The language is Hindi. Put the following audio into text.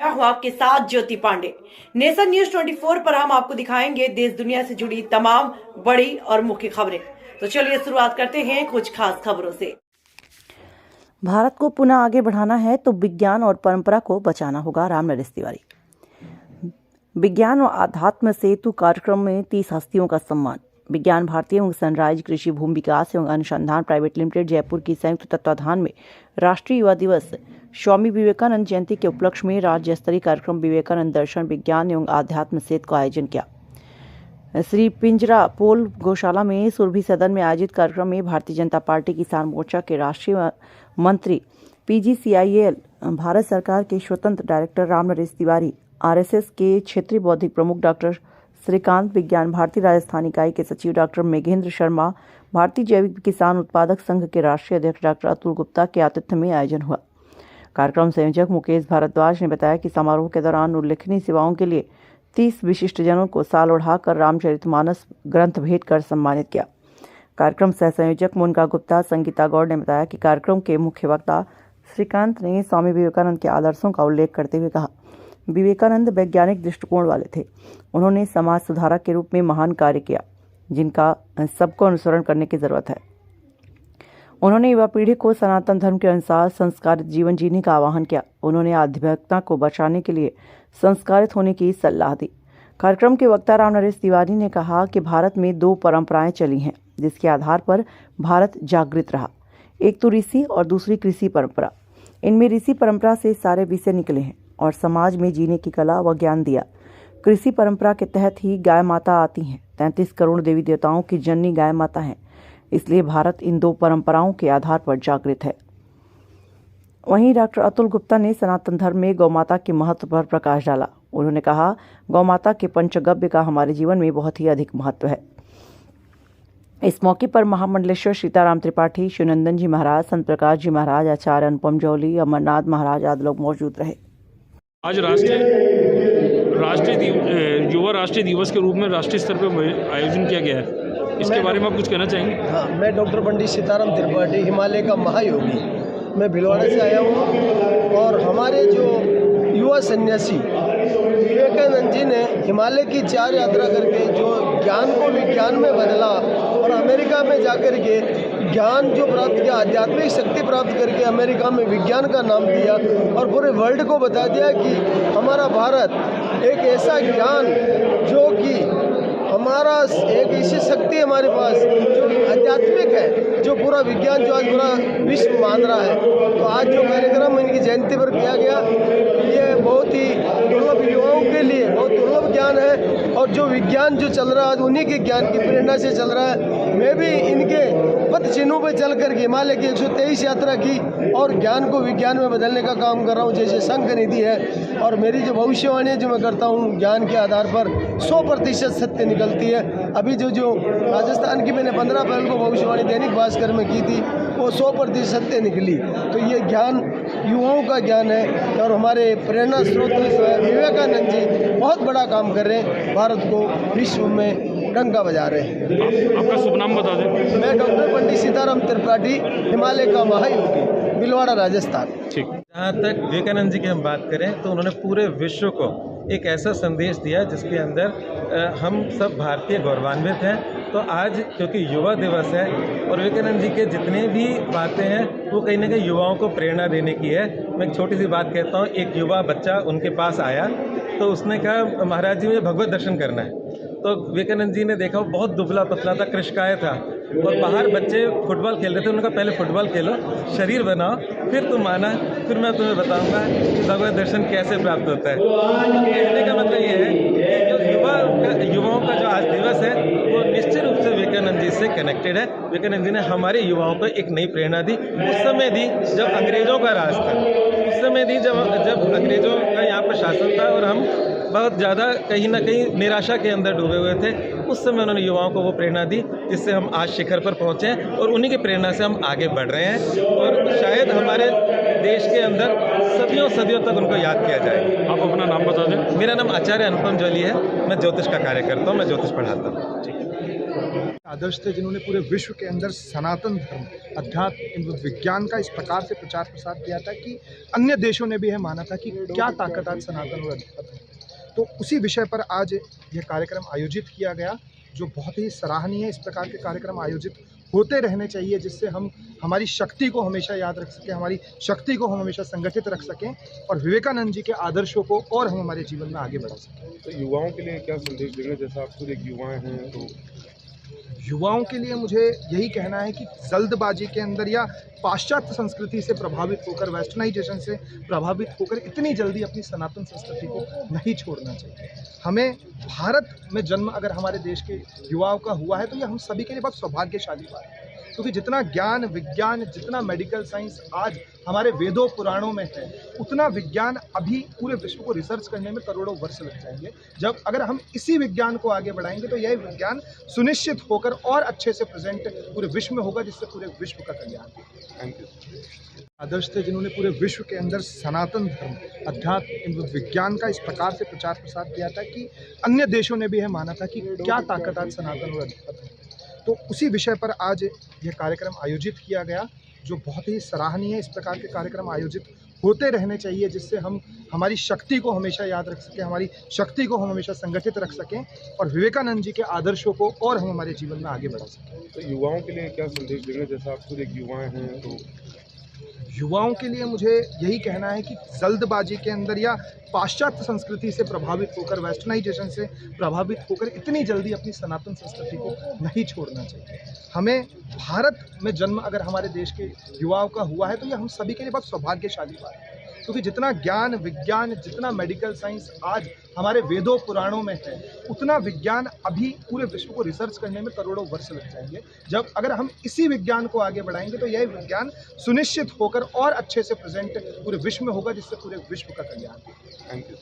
मैं हूं आपके साथ ज्योति पांडे। नेशन न्यूज 24 पर हम आपको दिखाएंगे देश दुनिया से जुड़ी तमाम बड़ी और मुख्य खबरें। तो चलिए शुरुआत करते हैं कुछ खास खबरों से। भारत को पुनः आगे बढ़ाना है तो विज्ञान और परंपरा को बचाना होगा, राम नरेश तिवारी। विज्ञान और आध्यात्म सेतु कार्यक्रम में 30 हस्तियों का सम्मान। विज्ञान भारती एवं सनराइज कृषि भूमि विकास एवं अनुसंधान प्राइवेट लिमिटेड जयपुर की संयुक्त तत्वाधान में राष्ट्रीय युवा दिवस स्वामी विवेकानंद जयंती के उपलक्ष्य में राज्य स्तरीय कार्यक्रम विवेकानंद दर्शन विज्ञान एवं आध्यात्म सेतु का आयोजन किया। श्री पिंजरा पोल गौशाला में सुरभि सदन में आयोजित कार्यक्रम में भारतीय जनता पार्टी किसान मोर्चा के राष्ट्रीय मंत्री PGCIL भारत सरकार के स्वतंत्र डायरेक्टर राम नरेश तिवारी, RSS के क्षेत्रीय बौद्धिक प्रमुख डॉक्टर श्रीकांत, विज्ञान भारती राजस्थान इकाई के सचिव डॉक्टर मेघेंद्र शर्मा, भारतीय जैविक किसान उत्पादक संघ के राष्ट्रीय अध्यक्ष डॉक्टर अतुल गुप्ता के आतिथ्य में आयोजन हुआ। कार्यक्रम संयोजक मुकेश भारद्वाज ने बताया कि समारोह के दौरान उल्लेखनीय सेवाओं के लिए 30 विशिष्ट जनों को साल ओढ़ाकर रामचरितमानस ग्रंथ भेंट कर सम्मानित किया। कार्यक्रम सह संयोजक मुनका गुप्ता संगीता गौड़ ने बताया कि कार्यक्रम के मुख्य वक्ता श्रीकांत ने स्वामी विवेकानंद के आदर्शों का उल्लेख करते हुए कहा, विवेकानंद वैज्ञानिक दृष्टिकोण वाले थे। उन्होंने समाज सुधारक के रूप में महान कार्य किया, जिनका सबको अनुसरण करने की जरूरत है। उन्होंने युवा पीढ़ी को सनातन धर्म के अनुसार संस्कारित जीवन जीने का आह्वान किया। उन्होंने आध्यात्मिकता को बचाने के लिए संस्कारित होने की सलाह दी। कार्यक्रम के वक्ता राम नरेश तिवारी ने कहा कि भारत में 2 परंपराएं चली हैं, जिसके आधार पर भारत जागृत रहा। एक तो ऋषि और दूसरी कृषि परंपरा। इनमें ऋषि परंपरा से सारे विषय निकले हैं और समाज में जीने की कला व ज्ञान दिया। कृषि परंपरा के तहत ही गाय माता आती हैं। 33 करोड़ देवी देवताओं की जननी गाय माता है, इसलिए भारत इन 2 परंपराओं के आधार पर जागृत है। वहीं डॉक्टर अतुल गुप्ता ने सनातन धर्म में गौमाता के महत्व पर प्रकाश डाला। उन्होंने कहा, गौमाता के पंचगव्य का हमारे जीवन में बहुत ही अधिक महत्व है। इस मौके पर महामंडलेश्वर सीताराम त्रिपाठी, शिवनंदन जी महाराज, संत प्रकाश जी महाराज, आचार्य अनुपम जौली, अमरनाथ महाराज आदि लोग मौजूद रहे। आज युवा राष्ट्रीय दिवस के रूप में राष्ट्रीय स्तर पर आयोजन किया गया है। इसके बारे में आप कुछ कहना चाहेंगे? हाँ, मैं डॉक्टर पंडित सीताराम त्रिपाठी, हिमालय का महायोगी, मैं भिलवाड़ा से आया हूँ। और हमारे जो युवा सन्यासी विवेकानंद जी ने हिमालय की 4 यात्रा करके जो ज्ञान को विज्ञान में बदला और अमेरिका में जाकर के ज्ञान जो प्राप्त किया, आध्यात्मिक शक्ति प्राप्त करके अमेरिका में विज्ञान का नाम दिया और पूरे वर्ल्ड को बता दिया कि हमारा भारत एक ऐसा ज्ञान जो कि हमारा एक ऐसी शक्ति हमारे पास जो आध्यात्मिक है, जो पूरा विज्ञान जो आज पूरा विश्व मान रहा है। तो आज जो कार्यक्रम इनकी जयंती पर किया गया, ये बहुत ही दुर्लभ युवाओं के लिए बहुत दुर्लभ ज्ञान है। और जो विज्ञान जो चल रहा है आज उन्हीं के ज्ञान की प्रेरणा से चल रहा है। मैं भी इनके पथ चिन्हों पर चल कर के हिमालय की 123 यात्रा की और ज्ञान को विज्ञान में बदलने का काम कर रहा हूँ, जैसे संघ निधि है। और मेरी जो भविष्यवाणी है जो मैं करता हूँ, ज्ञान के आधार पर 100% सत्य निकलती है। अभी जो राजस्थान की मैंने 15 अप्रैल को भविष्यवाणी दैनिक भास्कर में की थी, वो 100% सत्य निकली। तो ये ज्ञान युवाओं का ज्ञान है और हमारे प्रेरणा स्रोत विवेकानंद जी बहुत बड़ा काम कर रहे हैं, भारत को विश्व में डंका बजा रहे हैं। आपका शुभ नाम बता दें। मैं डॉक्टर पंडित सीताराम त्रिपाठी, हिमालय का महायोगी, भिलवाड़ा, राजस्थान। ठीक। जहाँ तक विवेकानंद जी की हम बात करें तो उन्होंने पूरे विश्व को एक ऐसा संदेश दिया जिसके अंदर हम सब भारतीय गौरवान्वित हैं। तो आज क्योंकि युवा दिवस है और विवेकानंद जी के जितने भी बातें हैं वो कहीं ना कहीं युवाओं को प्रेरणा देने की है। मैं एक छोटी सी बात कहता हूँ। एक युवा बच्चा उनके पास आया तो उसने कहा, महाराज जी मुझे भगवत दर्शन करना है। तो विवेकानंद जी ने देखा वो बहुत दुबला पतला था, कृशकाय था और बाहर बच्चे फुटबॉल खेल रहे थे। उन्होंने कहा, पहले फुटबॉल खेलो, शरीर बनाओ, फिर तुम आना, फिर मैं तुम्हें बताऊंगा कि भगवत दर्शन कैसे प्राप्त होता है। कहने का मतलब ये है कि जो युवाओं का जो आज दिवस है वो निश्चित रूप से विवेकानंद जी से कनेक्टेड है। विवेकानंद जी ने हमारे युवाओं को एक नई प्रेरणा दी। उस समय दी जब अंग्रेजों का राज था, उस समय दी जब अंग्रेजों का यहाँ पर शासन था और हम बहुत ज़्यादा कहीं ना कहीं निराशा के अंदर डूबे हुए थे। उस समय उन्होंने युवाओं को वो प्रेरणा दी जिससे हम आज शिखर पर पहुँचे हैं और उन्हीं की प्रेरणा से हम आगे बढ़ रहे हैं और शायद हमारे देश के अंदर सदियों सदियों तक उनको याद किया जाए। आप अपना नाम बता दें। मेरा नाम आचार्य अनुपम जौली है। मैं ज्योतिष का कार्य करता हूँ, मैं ज्योतिष पढ़ाता हूँ। आदर्श थे जिन्होंने पूरे विश्व के अंदर सनातन धर्म, अध्यात्म एवं विज्ञान का इस प्रकार से प्रचार प्रसार किया था कि अन्य देशों ने भी यह माना था कि क्या ताकत आज सनातन और अध्यात्म है। तो उसी विषय पर आज यह कार्यक्रम आयोजित किया गया, जो बहुत ही सराहनीय है। इस प्रकार के कार्यक्रम आयोजित होते रहने चाहिए, जिससे हम हमारी शक्ति को हमेशा याद रख सकें, हमारी शक्ति को हम हमेशा संगठित रख सकें और विवेकानंद जी के आदर्शों को और हम हमारे जीवन में आगे बढ़ा सकें। तो युवाओं के लिए क्या संदेश देंगे? जैसा आप खुद एक युवा हैं, तो युवाओं के लिए मुझे यही कहना है कि जल्दबाजी के अंदर या पाश्चात्य संस्कृति से प्रभावित होकर, वेस्टर्नाइजेशन से प्रभावित होकर इतनी जल्दी अपनी सनातन संस्कृति को नहीं छोड़ना चाहिए। हमें भारत में जन्म अगर हमारे देश के युवाओं का हुआ है तो ये हम सभी के लिए बहुत सौभाग्यशाली बात है, क्योंकि जितना ज्ञान विज्ञान, जितना मेडिकल साइंस आज हमारे वेदों पुराणों में है, उतना विज्ञान अभी पूरे विश्व को रिसर्च करने में करोड़ों वर्ष लग जाएंगे। जब अगर हम इसी विज्ञान को आगे बढ़ाएंगे तो यह विज्ञान सुनिश्चित होकर और अच्छे से प्रेजेंट पूरे विश्व में होगा, जिससे पूरे विश्व का कल्याण होगा। Thank you. आदर्श थे जिन्होंने पूरे विश्व के अंदर सनातन धर्म, अध्यात्म एवं विज्ञान का इस प्रकार से प्रचार प्रसार किया था कि अन्य देशों ने भी यह माना था कि क्या ताकत आज सनातन और अध्यात्म है। तो उसी विषय पर आज यह कार्यक्रम आयोजित किया गया, जो बहुत ही सराहनीय है। इस प्रकार के कार्यक्रम आयोजित होते रहने चाहिए, जिससे हम हमारी शक्ति को हमेशा याद रख सकें, हमारी शक्ति को हम हमेशा संगठित रख सकें और विवेकानंद जी के आदर्शों को और हम हमारे जीवन में आगे बढ़ा सकें। तो युवाओं के लिए क्या संदेश देंगे? जैसा आप खुद एक युवा हैं, तो युवाओं के लिए मुझे यही कहना है कि जल्दबाजी के अंदर या पाश्चात्य संस्कृति से प्रभावित होकर, वेस्टर्नाइजेशन से प्रभावित होकर इतनी जल्दी अपनी सनातन संस्कृति को नहीं छोड़ना चाहिए। हमें भारत में जन्म अगर हमारे देश के युवाओं का हुआ है तो ये हम सभी के लिए बहुत सौभाग्यशाली बात है, क्योंकि जितना ज्ञान विज्ञान, जितना मेडिकल साइंस आज हमारे वेदों पुराणों में है, उतना विज्ञान अभी पूरे विश्व को रिसर्च करने में करोड़ों वर्ष लग जाएंगे। जब अगर हम इसी विज्ञान को आगे बढ़ाएंगे तो यह विज्ञान सुनिश्चित होकर और अच्छे से प्रेजेंट पूरे विश्व में होगा, जिससे पूरे विश्व का कल्याण होगा। Thank you.